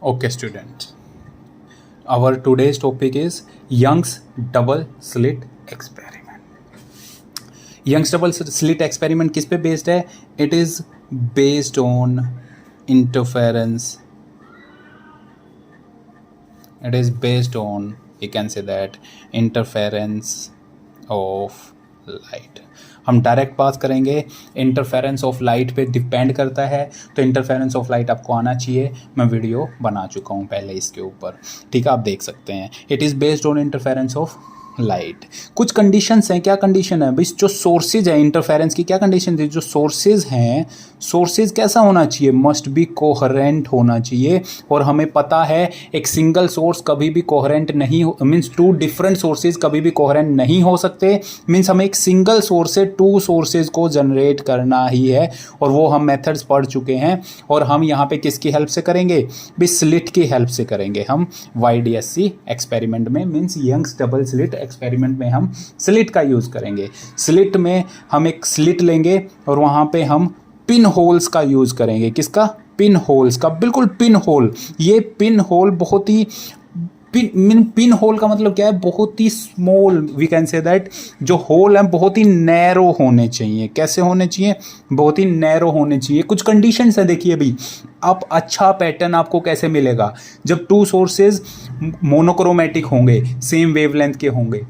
Okay, student. Our today's topic is Young's double slit experiment. Young's double slit experiment किस पे based है? It is based on interference. It is based on, you can say that, interference of light. हम direct pass करेंगे, interference of light पे depend करता है, तो interference of light आपको आना चाहिए। मैं वीडियो बना चुका हूँ पहले इसके ऊपर, ठीक है, आप देख सकते हैं। It is based on interference of light. कुछ कंडीशंस हैं। क्या कंडीशन है भाई? जो सोर्सेज है इंटरफेरेंस की, क्या कंडीशन थी? जो सोर्सेज हैं, सोर्सेज कैसा होना चाहिए? मस्ट बी कोहेरेंट होना चाहिए। और हमें पता है एक सिंगल सोर्स कभी भी कोहेरेंट नहीं हो, मीन्स टू डिफरेंट सोर्सेज कभी भी कोहेरेंट नहीं हो सकते। मीन्स हमें एक सिंगल सोर्स से टू सोर्सेज को जनरेट करना ही है, और वो हम मेथड्स पढ़ चुके हैं। और हम यहाँ पे किसकी हेल्प से करेंगे? भी स्लिट की हेल्प से करेंगे हम YDSC एक्सपेरिमेंट में, means Young's double slit experiment में हम स्लिट का यूज़ करेंगे। स्लिट में हम एक स्लिट लेंगे और वहाँ पे हम पिन होल्स का यूज़ करेंगे। किसका? पिन होल्स का, बिल्कुल पिन होल। ये पिन होल बहुत ही पिन होल का मतलब क्या है? बहुत ही small, we can say that जो होल है बहुत ही नैरो होने चाहिए। कैसे होने चाहिए? बहुत ही नैरो होने चाहिए। कुछ कंडीशंस है, देखिए अभी अब अच्छा पैटर्न आपको कैसे मिलेगा? जब टू सोर्सेज मोनोक्रोमेटिक होंगे, सेम वेवलेंथ के होंगे,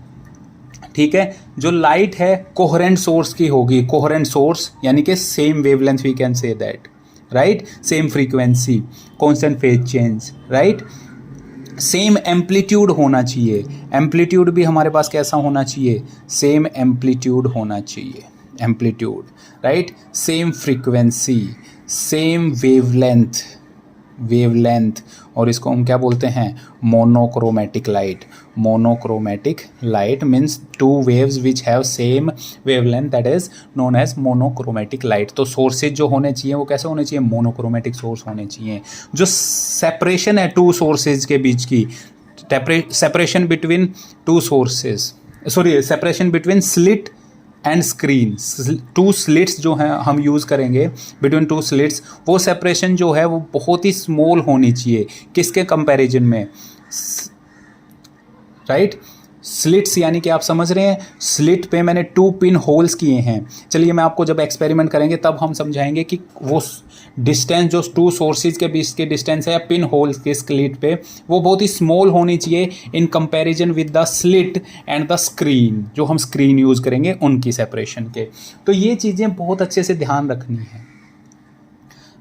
ठीक है। जो लाइट है कोहेरेंट सोर्स की होगी, कोहेरेंट सोर्स यानी कि same wavelength, we can say that, right. Same frequency, constant phase change, right. Same amplitude होना चाहिए। एम्पलीट्यूड भी हमारे पास कैसा होना चाहिए? सेम एम्पलीट्यूड होना चाहिए, amplitude, right. Same frequency, same wavelength, wavelength. और इसको हम क्या बोलते हैं? Monochromatic light. Monochromatic light means two waves which have same wavelength, that is known as monochromatic light. तो सोर्सेज जो होने चाहिए वो कैसे होने चाहिए? मोनोक्रोमेटिक सोर्स होने चाहिए। जो सेपरेशन है टू सोर्सेज के बीच की, separation between two sources, sorry, separation between slit and screen, two slits जो हैं हम यूज़ करेंगे बिटवीन टू स्लिट्स, वो सेपरेशन जो है वो बहुत ही स्मॉल होनी चाहिए। किसके कंपैरिजन में? राइट। स्लिट्स यानी कि आप समझ रहे हैं, स्लिट पे मैंने टू पिन होल्स किए हैं। चलिए मैं आपको जब एक्सपेरिमेंट करेंगे तब हम समझाएंगे कि वो डिस्टेंस जो टू सोर्सेज के बीच के डिस्टेंस है या पिन होल्स के स्लिट पे, वो बहुत ही स्मॉल होनी चाहिए in comparison with the slit and the screen, जो हम स्क्रीन यूज़ करेंगे उनकी सेपरेशन के। तो ये चीज़ें बहुत अच्छे से ध्यान रखनी है,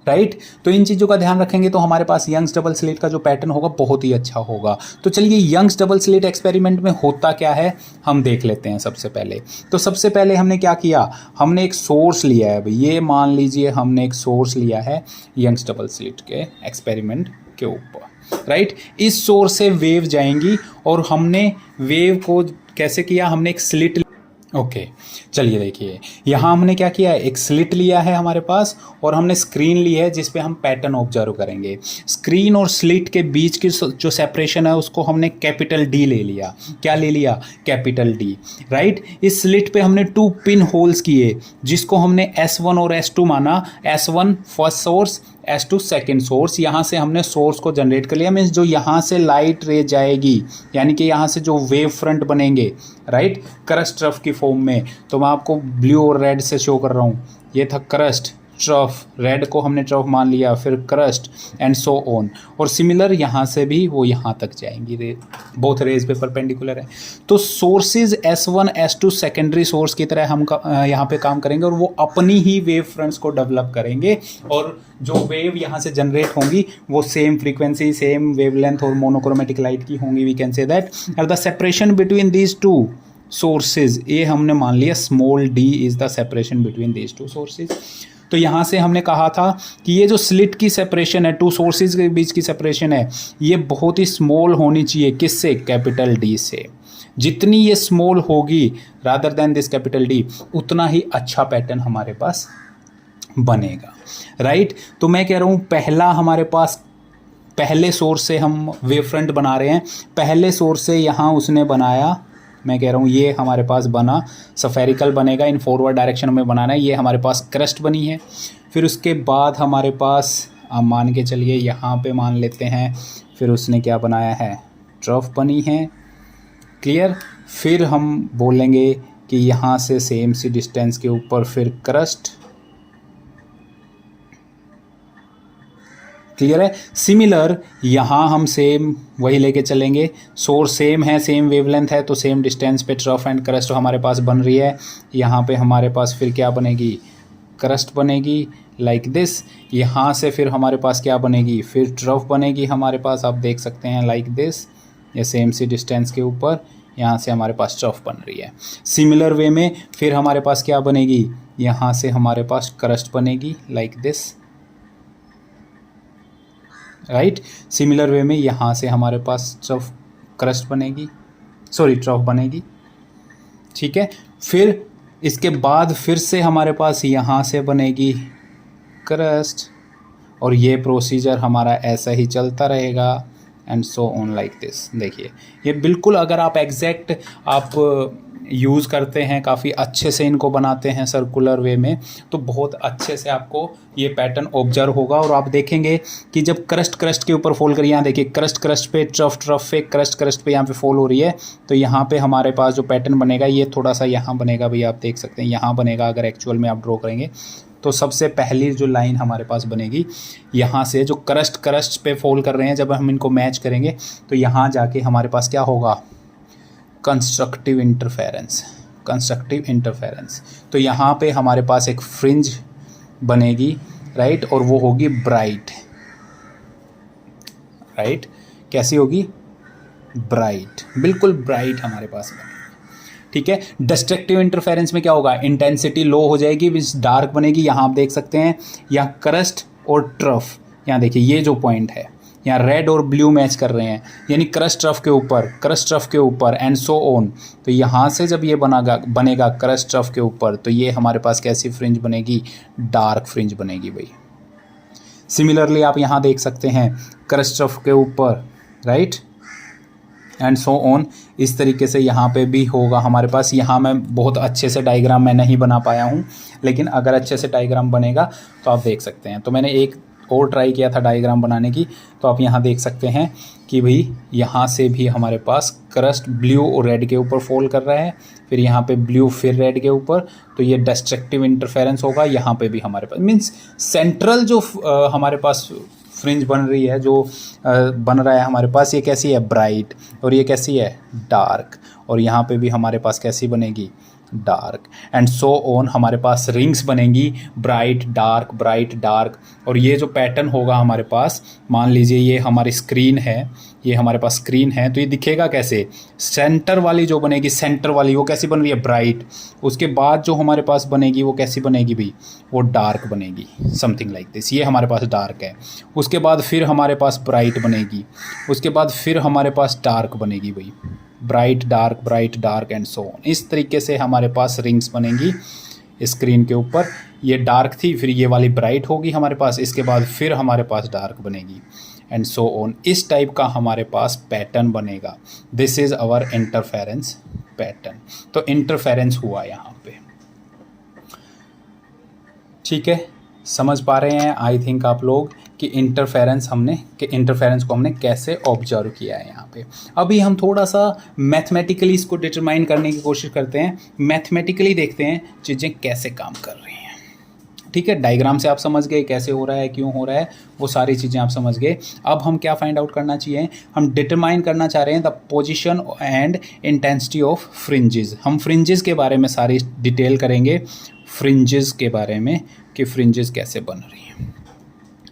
राइट। तो इन चीज़ों का ध्यान रखेंगे तो हमारे पास यंग्स डबल स्लिट का जो पैटर्न होगा बहुत ही अच्छा होगा। तो चलिए यंग्स डबल स्लिट एक्सपेरिमेंट में होता क्या है हम देख लेते हैं। सबसे पहले तो सबसे पहले हमने क्या किया? हमने एक सोर्स लिया है भाई, ये मान लीजिए हमने एक सोर्स लिया है यंग्स डबल स्लिट के एक्सपेरिमेंट के ऊपर, राइट। इस सोर्स से वेव जाएंगी और हमने वेव को कैसे किया? हमने एक स्लिट, ओके चलिए देखिए यहाँ हमने क्या किया है, एक स्लिट लिया है हमारे पास और हमने स्क्रीन ली है जिस पे हम पैटर्न ऑब्जर्व करेंगे। स्क्रीन और स्लिट के बीच की जो सेपरेशन है उसको हमने कैपिटल D ले लिया। क्या ले लिया? Capital D, right. इस स्लिट पे हमने टू पिन होल्स किए जिसको हमने S1 और S2 माना। S1 first source, S2 second source. यहाँ से हमने सोर्स को जनरेट कर लिया, मीन्स जो यहाँ से लाइट रे जाएगी यानी कि यहाँ से जो वेव फ्रंट बनेंगे, राइट, क्रस्ट ट्रफ की फॉर्म में। तो मैं आपको ब्लू और रेड से शो कर रहा हूँ। ये था क्रस्ट ट्रफ, रेड को हमने ट्रफ मान लिया, फिर क्रस्ट एंड सो ऑन। और सिमिलर यहाँ से भी वो यहाँ तक जाएंगी, रे बोथ रेज पे परपेंडिकुलर है। तो sources S1 S2 secondary source की तरह हम यहाँ पे काम करेंगे और वो अपनी ही वेव फ्रंट्स को डेवलप करेंगे। और जो वेव यहाँ से जनरेट होंगी वो सेम फ्रीक्वेंसी, सेम वेवलेंथ और मोनोक्रोमेटिक लाइट की होंगी, वी कैन से दैट। और the separation between these two sources, ये हमने मान लिया small d is the separation between these two sources. तो यहाँ से हमने कहा था कि ये जो स्लिट की सेपरेशन है, टू सोर्सेज के बीच की सेपरेशन है, ये बहुत ही स्मॉल होनी चाहिए। किससे? कैपिटल D से। जितनी ये स्मॉल होगी rather than this capital D, उतना ही अच्छा पैटर्न हमारे पास बनेगा, राइट। तो मैं कह रहा हूँ पहला हमारे पास, पहले सोर्स से हम वेव फ्रंट बना रहे हैं। पहले सोर्स से यहाँ उसने बनाया, मैं कह रहा हूँ ये हमारे पास बना, सफेरिकल बनेगा, इन फॉरवर्ड डायरेक्शन में बनाना है। ये हमारे पास क्रस्ट बनी है। फिर उसके बाद हमारे पास आप मान के चलिए, यहाँ पे मान लेते हैं, फिर उसने क्या बनाया है, ट्रफ बनी है, क्लियर। फिर हम बोलेंगे कि यहाँ से सेम सी डिस्टेंस के ऊपर फिर क्रस्ट, क्लियर है। सिमिलर यहाँ हम सेम वही लेके चलेंगे, सोर्स सेम है, सेम वेवलेंथ है, तो सेम डिस्टेंस पे ट्रफ एंड क्रस्ट हमारे पास बन रही है। यहाँ पे हमारे पास फिर क्या बनेगी, क्रस्ट बनेगी लाइक दिस। यहाँ से फिर हमारे पास क्या बनेगी, फिर ट्रफ बनेगी हमारे पास, आप देख सकते हैं लाइक दिस, ये सेम सी डिस्टेंस के ऊपर यहाँ से हमारे पास ट्रफ बन रही है। सिमिलर वे में फिर हमारे पास क्या बनेगी, यहाँ से हमारे पास क्रस्ट बनेगी like this, right. Similar way में यहाँ से हमारे पास ट्रफ क्रस्ट बनेगी, सॉरी ट्रफ बनेगी, ठीक है। फिर इसके बाद फिर से हमारे पास यहाँ से बनेगी क्रस्ट, और ये प्रोसीजर हमारा ऐसा ही चलता रहेगा and so on like this. देखिए ये बिल्कुल, अगर आप एग्जैक्ट आप यूज़ करते हैं, काफ़ी अच्छे से इनको बनाते हैं सर्कुलर वे में, तो बहुत अच्छे से आपको ये पैटर्न ऑब्जर्व होगा। और आप देखेंगे कि जब क्रस्ट के ऊपर फॉल करिए, यहाँ देखिए क्रस्ट पे, ट्रफ पे, क्रस्ट पे यहाँ पे फॉल हो रही है, तो यहाँ पे हमारे पास जो पैटर्न बनेगा ये थोड़ा सा यहाँ बनेगा, भैया आप देख सकते हैं यहाँ बनेगा। अगर एक्चुअल में आप ड्रॉ करेंगे तो सबसे पहली जो लाइन हमारे पास बनेगी, यहाँ से जो क्रस्ट पे फॉल कर रहे हैं, जब हम इनको मैच करेंगे तो यहाँ जाके हमारे पास क्या होगा, कंस्ट्रक्टिव इंटरफेरेंस। तो यहाँ पे हमारे पास एक फ्रिंज बनेगी, राइट, और वो होगी ब्राइट, राइट। कैसी होगी, ब्राइट, बिल्कुल ब्राइट हमारे पास बनेगी, ठीक है। डिस्ट्रक्टिव इंटरफेरेंस में क्या होगा, इंटेंसिटी लो हो जाएगी, मींस डार्क बनेगी। यहाँ आप देख सकते हैं, यहाँ क्रस्ट और ट्रफ, यहाँ देखिए ये जो पॉइंट है, यहाँ रेड और ब्लू मैच कर रहे हैं, यानी क्रस्ट ट्रफ के ऊपर एंड सो ऑन। तो यहाँ से जब ये बनेगा क्रस्ट ट्रफ के ऊपर, तो ये हमारे पास कैसी फ्रिंज बनेगी, डार्क फ्रिंज बनेगी भाई। सिमिलरली आप यहाँ देख सकते हैं क्रस्ट ट्रफ के ऊपर, राइट, एंड सो ऑन। इस तरीके से यहाँ पे भी होगा हमारे पास। यहाँ मैं बहुत अच्छे से डायग्राम मैं नहीं बना पाया हूँ, लेकिन अगर अच्छे से डायग्राम बनेगा तो आप देख सकते हैं। तो मैंने एक और ट्राई किया था डायग्राम बनाने की, तो आप यहाँ देख सकते हैं कि भाई यहाँ से भी हमारे पास क्रस्ट ब्लू और रेड के ऊपर फॉल कर रहा है, फिर यहाँ पे ब्लू फिर रेड के ऊपर, तो ये डिस्ट्रक्टिव इंटरफेरेंस होगा। यहाँ पे भी हमारे पास मीन्स सेंट्रल जो हमारे पास फ्रिंज बन रही है, जो बन रहा है हमारे पास, ये कैसी है, ब्राइट, और ये कैसी है, डार्क, और यहाँ पे भी हमारे पास कैसी बनेगी, डार्क, एंड सो ऑन। हमारे पास रिंग्स बनेंगी, ब्राइट डार्क। और ये जो पैटर्न होगा हमारे पास, मान लीजिए ये हमारी स्क्रीन है, ये हमारे पास स्क्रीन है, तो ये दिखेगा कैसे, सेंटर वाली जो बनेगी, सेंटर वाली वो कैसी बन रही है, ब्राइट। उसके बाद जो हमारे पास बनेगी वो कैसी बनेगी भाई, वो डार्क बनेगी, समथिंग लाइक दिस। ये हमारे पास डार्क है, उसके बाद फिर हमारे पास ब्राइट बनेगी, उसके बाद फिर हमारे पास डार्क बनेगी भाई, bright dark and so on. इस तरीके से हमारे पास रिंग्स बनेंगी स्क्रीन के ऊपर। ये डार्क थी, फिर ये वाली ब्राइट होगी हमारे पास, इसके बाद फिर हमारे पास डार्क बनेगी एंड सो ऑन। इस टाइप का हमारे पास पैटर्न बनेगा। This is our interference pattern. तो इंटरफेरेंस हुआ यहाँ पे, ठीक है। समझ पा रहे हैं आई थिंक आप लोग कि इंटरफेरेंस को हमने कैसे ऑब्जर्व किया है यहाँ पे। अभी हम थोड़ा सा मैथमेटिकली इसको डिटरमाइन करने की कोशिश करते हैं, मैथमेटिकली देखते हैं चीज़ें कैसे काम कर रही हैं, ठीक है। डायग्राम से आप समझ गए कैसे हो रहा है, क्यों हो रहा है, वो सारी चीज़ें आप समझ गए। अब हम क्या फाइंड आउट करना चाहिए, हम डिटरमाइन करना चाह रहे हैं the position and intensity of fringes. हम फ्रिंजेस के बारे में सारी डिटेल करेंगे, फ्रिंजेस के बारे में कि फ्रिंजेस कैसे बन रही हैं,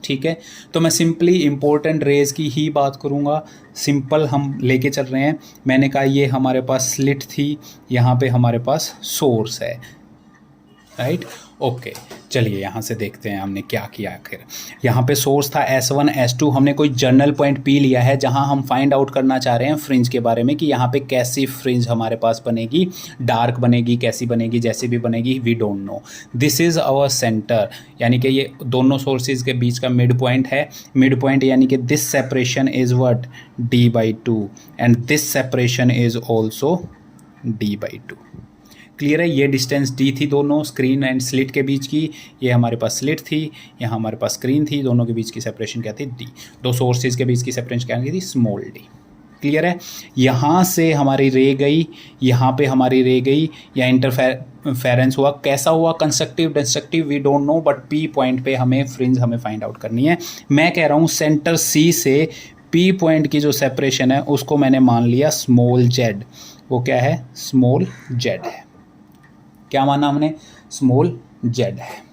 ठीक है। तो मैं सिंपली इम्पोर्टेंट रेज की ही बात करूँगा, सिंपल हम लेके चल रहे हैं। मैंने कहा ये हमारे पास स्लिट थी, यहाँ पे हमारे पास सोर्स है, राइट, ओके। चलिए यहाँ से देखते हैं हमने क्या किया। आखिर यहाँ पे सोर्स था S1 S2, हमने कोई जर्नल पॉइंट P लिया है जहाँ हम फाइंड आउट करना चाह रहे हैं फ्रिंज के बारे में कि यहाँ पे कैसी फ्रिंज हमारे पास बनेगी, डार्क बनेगी, कैसी बनेगी, जैसी भी बनेगी, we don't know. This is our centre, यानी कि ये दोनों सोर्सेज के बीच का मिड पॉइंट है। मिड पॉइंट यानी कि this separation is what, D/2 and this separation is also D/2, clear है, ये डिस्टेंस डी थी दोनों स्क्रीन एंड स्लिट के बीच की, ये हमारे पास स्लिट थी, यहाँ हमारे पास स्क्रीन थी, दोनों के बीच की सेपरेशन क्या थी, डी। दो सोर्सेज के बीच की सेपरेशन क्या थी, स्मॉल डी। क्लियर है, यहाँ से हमारी रे गई, यहाँ पे हमारी रे गई, या इंटरफेरेंस हुआ, कैसा हुआ, constructive destructive we don't know, but P point पे हमें फ्रिंज हमें फाइंड आउट करनी है। मैं कह रहा हूँ सेंटर सी से पी पॉइंट की जो सेपरेशन है उसको मैंने मान लिया स्मॉल जेड, वो क्या है, स्मॉल जेड है। क्या माना हमने, स्मॉल जेड है।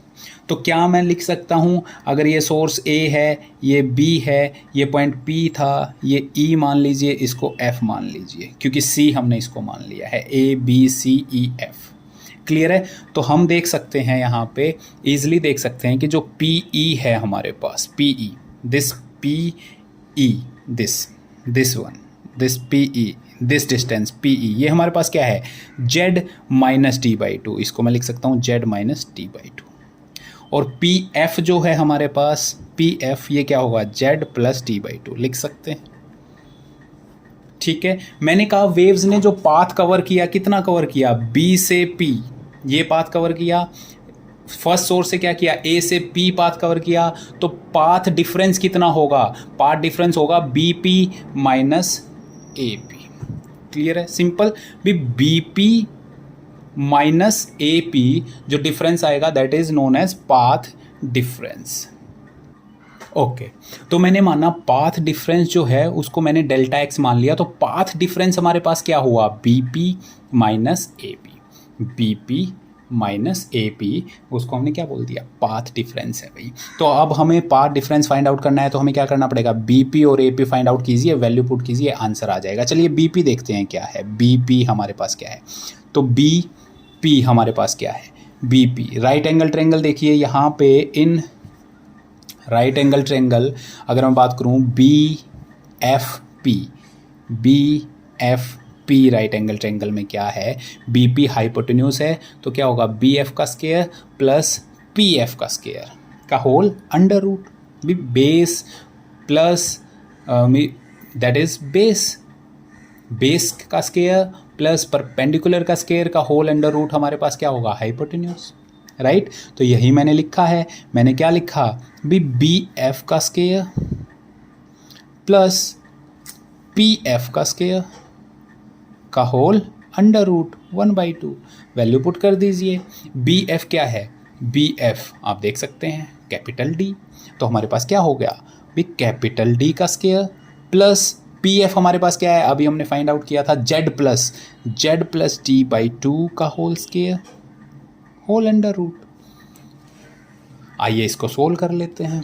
तो क्या मैं लिख सकता हूँ, अगर ये सोर्स ए है, ये बी है, ये पॉइंट पी था, ये ई मान लीजिए, इसको एफ मान लीजिए, क्योंकि सी हमने इसको मान लिया है, A B C E F. Clear है, तो हम देख सकते हैं यहाँ पे ईजिली देख सकते हैं कि जो पी ई है हमारे पास, P E, this P E, this one, this P E, this distance P E, ये हमारे पास क्या है, Z minus T by two, इसको मैं लिख सकता हूँ Z minus T by two. और पी एफ जो है हमारे पास, पी एफ ये क्या होगा, Z plus T by two लिख सकते हैं। ठीक है, मैंने कहा वेव्स ने जो पाथ कवर किया, कितना कवर किया, बी से पी ये पाथ कवर किया, फर्स्ट सोर्स से क्या किया, ए से पी पाथ कवर किया, तो पाथ डिफरेंस कितना होगा, पाथ डिफरेंस होगा B P minus A P. Clear है, सिंपल भी, B P minus A P जो डिफरेंस आएगा that is known as path difference. Okay, तो मैंने माना पाथ डिफरेंस जो है उसको मैंने डेल्टा एक्स मान लिया, तो पाथ डिफरेंस हमारे पास क्या हुआ, B P minus A P, B P minus A P, उसको हमने क्या बोल दिया, पाथ डिफरेंस है भाई। तो अब हमें पाथ डिफरेंस फाइंड आउट करना है, तो हमें क्या करना पड़ेगा, बी पी और ए पी फाइंड आउट कीजिए, वैल्यू पुट कीजिए, आंसर आ जाएगा। चलिए बी पी देखते हैं क्या है, बी पी हमारे पास क्या है, तो बी पी हमारे पास क्या है, B P right angle triangle, देखिए यहाँ पे इन राइट एंगल ट्रेंगल अगर मैं बात करूँ B F P right angle triangle में क्या है, बी पी हाइपोटेन्यूज है, तो क्या होगा, बी एफ का स्क्वायर प्लस पी एफ का स्क्वायर का whole under root, base plus that is base का स्क्वायर प्लस परपेंडिकुलर का स्क्वायर का होल अंडर रूट हमारे पास क्या होगा, हाइपोटेन्यूज। राइट, तो यही मैंने लिखा है, मैंने क्या लिखा, बी एफ का स्क्वायर प्लस पी एफ का स्क्वायर का whole under root 1/2, value put कर दीजिए। बी एफ क्या है, बी एफ आप देख सकते हैं कैपिटल डी, तो हमारे पास क्या हो गया, भी कैपिटल डी का स्क्वायर प्लस पी एफ हमारे पास क्या है, अभी हमने फाइंड आउट किया था, जेड प्लस टी बाई 2 का whole square whole under root. आइए इसको सोल्व कर लेते हैं,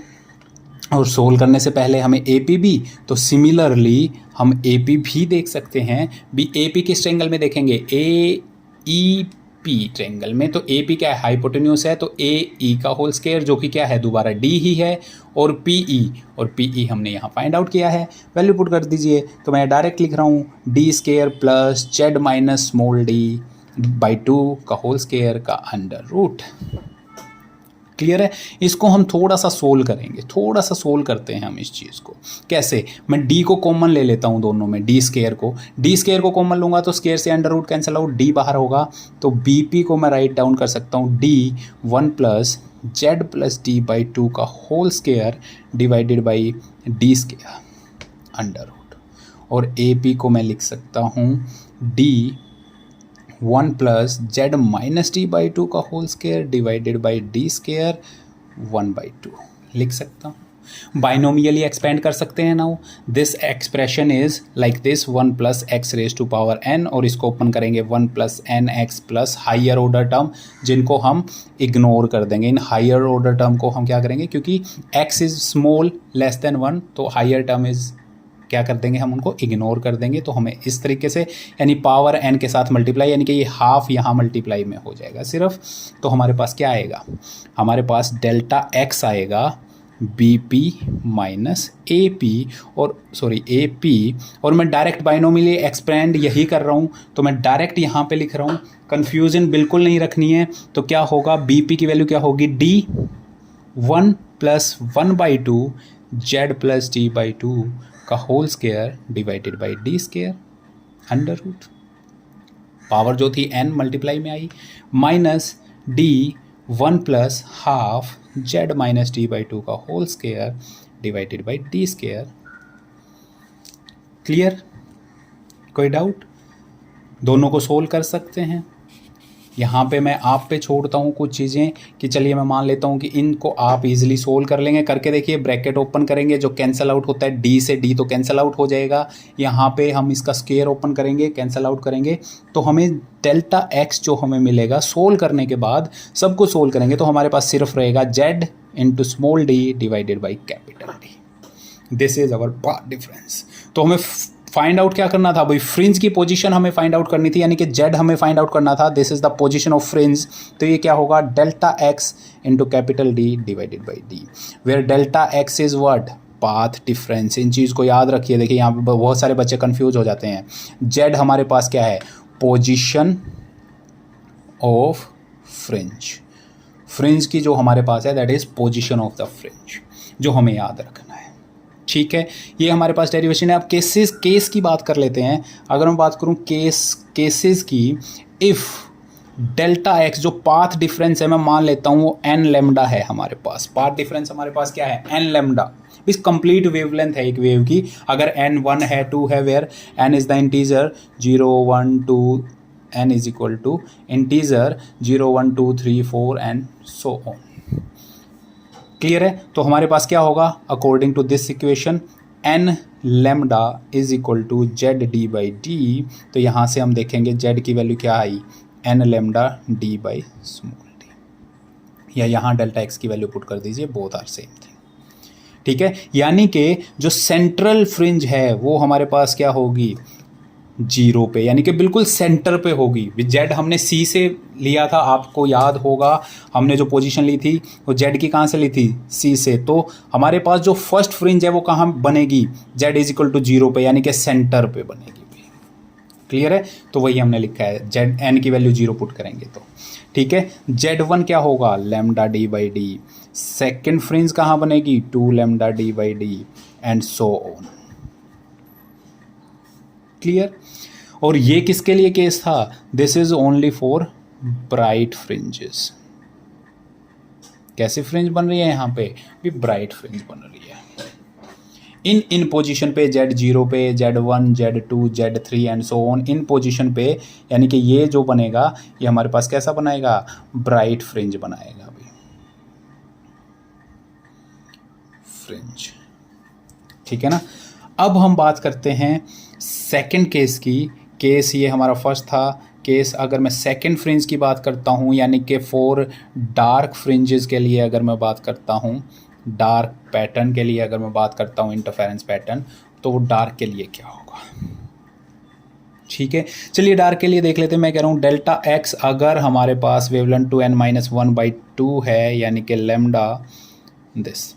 और सोल्व करने से पहले हमें ए पी भी, तो सिमिलरली हम ए पी भी देख सकते हैं, भी ए पी किस ट्रेंगल में देखेंगे, ए ई पी ट्रेंगल में, तो ए पी क्या है, हाइपोटेन्यूज है, तो ए ई का होल स्क्वायर जो कि क्या है, दोबारा डी ही है, और पी ई हमने यहाँ फाइंड आउट किया है, वैल्यू पुट कर दीजिए। तो मैं डायरेक्ट लिख रहा हूँ D square plus Z minus small D by 2 का होल स्क्वायर का अंडर रूट। क्लियर है, इसको हम थोड़ा सा सोल्व करेंगे, थोड़ा सा सोल्व करते हैं हम इस चीज़ को। कैसे, मैं डी को कॉमन ले लेता हूँ दोनों में, डी स्क्वायर को कॉमन लूँगा तो स्क्वायर से under root cancel out, D बाहर होगा, तो बी पी को मैं राइट डाउन कर सकता हूँ D 1 plus Z plus D by 2 का whole square divided by D square under root, और ए पी को मैं लिख सकता हूँ D 1 plus Z minus T by 2 का whole square divided by D square 1/2 लिख सकता हूँ। बाइनोमियली एक्सपेंड कर सकते हैं now, this expression is like this 1 plus X raise to power N, और इसको ओपन करेंगे 1 plus N X plus higher order term, जिनको हम इग्नोर कर देंगे। इन हायर ऑर्डर टर्म को हम क्या करेंगे, क्योंकि x is small less than 1, तो हायर टर्म इज क्या कर देंगे, हम उनको इग्नोर कर देंगे। तो हमें इस तरीके से, यानी पावर एन के साथ मल्टीप्लाई, यानी कि ये हाफ यहाँ मल्टीप्लाई में हो जाएगा सिर्फ, तो हमारे पास क्या आएगा, हमारे पास डेल्टा एक्स आएगा B P minus A P, और सॉरी ए पी, और मैं डायरेक्ट बाइनोमियली एक्सपेंड यही कर रहा हूँ, तो मैं डायरेक्ट यहाँ पे लिख रहा हूँ, कन्फ्यूजन बिल्कुल नहीं रखनी है। तो क्या होगा, बी पी की वैल्यू क्या होगी, D 1 plus 1/2 Z plus D by 2 का whole square divided by D square under root. Power जो थी n मल्टीप्लाई में आई, minus D 1 plus half Z minus D by 2 का whole square divided by D square. Clear? कोई doubt? दोनों को solve कर सकते हैं। यहाँ पे मैं आप पे छोड़ता हूँ कुछ चीज़ें कि चलिए मैं मान लेता हूँ कि इनको आप इजीली सोल्व कर लेंगे। करके देखिए, ब्रैकेट ओपन करेंगे, जो कैंसिल आउट होता है डी से डी तो कैंसिल आउट हो जाएगा। यहाँ पे हम इसका स्क्वायर ओपन करेंगे, कैंसिल आउट करेंगे, तो हमें डेल्टा एक्स जो हमें मिलेगा सोल्व करने के बाद, सबको सोल्व करेंगे तो हमारे पास सिर्फ रहेगा Z into small D divided by capital D. This is our path difference. तो हमें फाइंड आउट क्या करना था भाई? फ्रिंज की पोजीशन हमें फाइंड आउट करनी थी, यानी कि जेड हमें फाइंड आउट करना था। This is the position of fringe. तो ये क्या होगा? Delta X into capital D divided by D, where delta X is what? Path difference. इन चीज़ को याद रखिए। देखिए यहाँ पे बहुत सारे बच्चे कंफ्यूज हो जाते हैं। जेड हमारे पास क्या है? Position of fringe. फ्रिंज की जो हमारे पास है that is position of the fringe, जो हमें याद रखना है। ठीक है, ये हमारे पास डेरिवेशन है। अब केस की बात कर लेते हैं। अगर मैं बात करूं केसेस की, इफ़ डेल्टा एक्स जो पाथ डिफरेंस है मैं मान लेता हूं वो एन लेमडा है हमारे पास। पाथ डिफरेंस हमारे पास क्या है? N lambda. इस कंप्लीट वेवलेंथ है एक वेव की। अगर एन 1 है, 2 है, where N is the integer 0 1 2, N is equal to integer 0 1 2 3 4 and so on. Clear है? तो हमारे पास क्या होगा according to this equation? N lambda is equal to Z D by D. तो यहाँ से हम देखेंगे जेड की वैल्यू क्या आई? N lambda D by small D, या यहाँ डेल्टा एक्स की वैल्यू पुट कर दीजिए, बोथ आर सेम थिंग। ठीक है, यानी कि जो सेंट्रल फ्रिंज है वो हमारे पास क्या होगी? 0 पे, यानी कि बिल्कुल सेंटर पे होगी। जेड हमने सी से लिया था, आपको याद होगा हमने जो पोजीशन ली थी वो जेड की कहाँ से ली थी? सी से। तो हमारे पास जो फर्स्ट फ्रिंज है वो कहाँ बनेगी? जेड इज इक्वल टू 0 पे, यानी कि सेंटर पे बनेगी। क्लियर है? तो वही हमने लिखा है, जेड एन की वैल्यू 0 पुट करेंगे तो। ठीक है, जेड1 क्या होगा? Lambda D by D. Second fringe कहाँ बनेगी? 2 lambda D by D and so on. Clear? और ये किसके लिए केस था? This is only for bright fringes. कैसी फ्रिंज बन रही है यहाँ पे? भी ब्राइट फ्रिंज बन रही है। इन पोजीशन पे Z0 पे, Z1, Z2, Z3 and so on, in position पे, यानी कि ये जो बनेगा ये हमारे पास कैसा बनाएगा? ब्राइट फ्रिंज बनाएगा अभी, फ्रिंज। ठीक है ना? अब हम बात करते हैं सेकंड केस की। केस ये हमारा फर्स्ट था। केस अगर मैं सेकंड फ्रिंज की बात करता हूँ, यानी कि फॉर डार्क फ्रिंजेस के लिए अगर मैं बात करता हूँ, डार्क पैटर्न के लिए अगर मैं बात करता हूँ, इंटरफेरेंस पैटर्न, तो वो डार्क के लिए क्या होगा? ठीक है, चलिए डार्क के लिए देख लेते हैं। मैं कह रहा हूँ डेल्टा एक्स अगर हमारे पास वेवलेंथ 2n-1/2 है, यानी कि लेमडा दिस,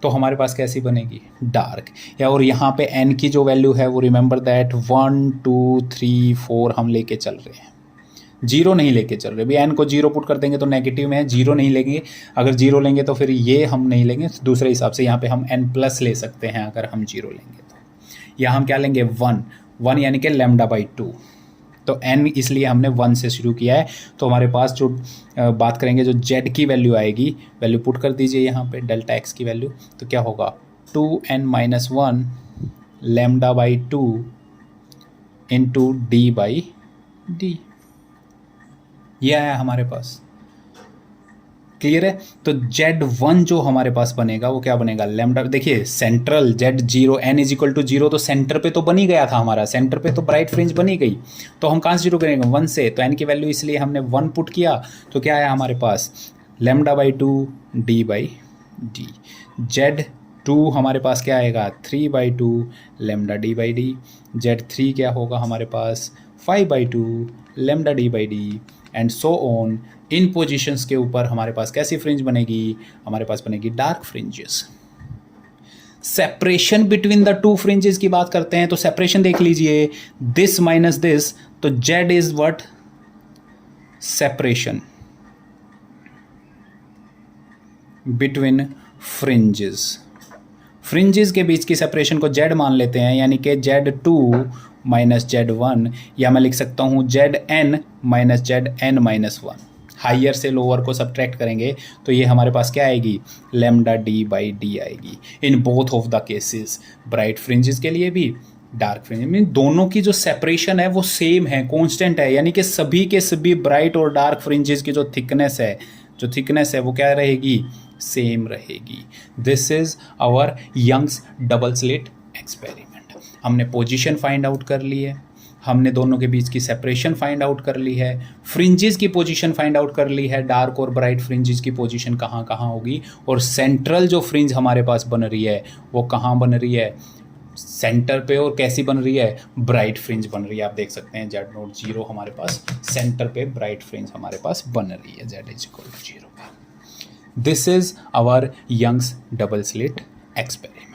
तो हमारे पास कैसी बनेगी? डार्क। या और यहाँ पे n की जो वैल्यू है वो रिमेंबर दैट 1 2 3 4 हम लेके चल रहे हैं, 0 नहीं लेके चल रहे। भाई n को 0 पुट कर देंगे तो नेगेटिव में है, 0 नहीं लेंगे। अगर 0 लेंगे तो फिर ये हम नहीं लेंगे, दूसरे हिसाब से यहाँ पे हम n प्लस ले सकते हैं अगर हम 0 लेंगे तो। या हम क्या लेंगे? 1 यानी कि लेमडा बाई 2। तो n इसलिए हमने 1 से शुरू किया है। तो हमारे पास जो बात करेंगे, जो z की वैल्यू आएगी, वैल्यू पुट कर दीजिए यहाँ पे, डेल्टा x की वैल्यू, तो क्या होगा? 2n-1 lambda by 2 into D by D. ये आया हमारे पास। क्लियर है? तो Z1 जो हमारे पास बनेगा वो क्या बनेगा? लेमडा। देखिए central Z0 n is equal to 0, तो सेंटर पे तो बन ही गया था हमारा, सेंटर पे तो ब्राइट फ्रिंज बनी गई। तो हम कहाँ से शुरू करेंगे? 1 से। तो n की वैल्यू इसलिए हमने 1 पुट किया, तो क्या आया हमारे पास? Lambda by 2 D by D. Z2 हमारे पास क्या आएगा? 3/2 lambda D by D. Z3 क्या होगा हमारे पास? 5/2 lambda D by D and so on. In positions के ऊपर हमारे पास कैसी फ्रिंज बनेगी? हमारे पास बनेगी dark fringes. Separation between the two fringes की बात करते हैं, तो सेपरेशन देख लीजिए, दिस माइनस दिस, तो Z is what? Separation between fringes. Fringes के बीच की सेपरेशन को Z मान लेते हैं, यानी कि Z2 माइनस Z1, या मैं लिख सकता हूँ Zn minus Zn minus 1। Higher से लोअर को सब्ट्रैक्ट करेंगे तो ये हमारे पास क्या आएगी, लैम्डा डी बाई डी आएगी in both of the cases, bright fringes के लिए भी डार्क फ्रिंज मीन दोनों की जो सेपरेशन है वो सेम है, कांस्टेंट है, यानी कि सभी के सभी ब्राइट और डार्क फ्रिंजेस की जो थिकनेस है वो क्या रहेगी, सेम रहेगी। This is our Young's double slit experiment. हमने पोजीशन फाइंड आउट कर ली है, हमने दोनों के बीच की सेपरेशन फाइंड आउट कर ली है, फ्रिंजेस की पोजीशन फाइंड आउट कर ली है, डार्क और ब्राइट फ्रिंजेस की पोजीशन कहाँ कहाँ होगी, और सेंट्रल जो फ्रिंज हमारे पास बन रही है वो कहाँ बन रही है, सेंटर पे, और कैसी बन रही है, ब्राइट फ्रिंज बन रही है। आप देख सकते हैं Z0 हमारे पास सेंटर पे ब्राइट फ्रिंज हमारे पास बन रही है Z=0 पे। This is our Young's double slit experiment.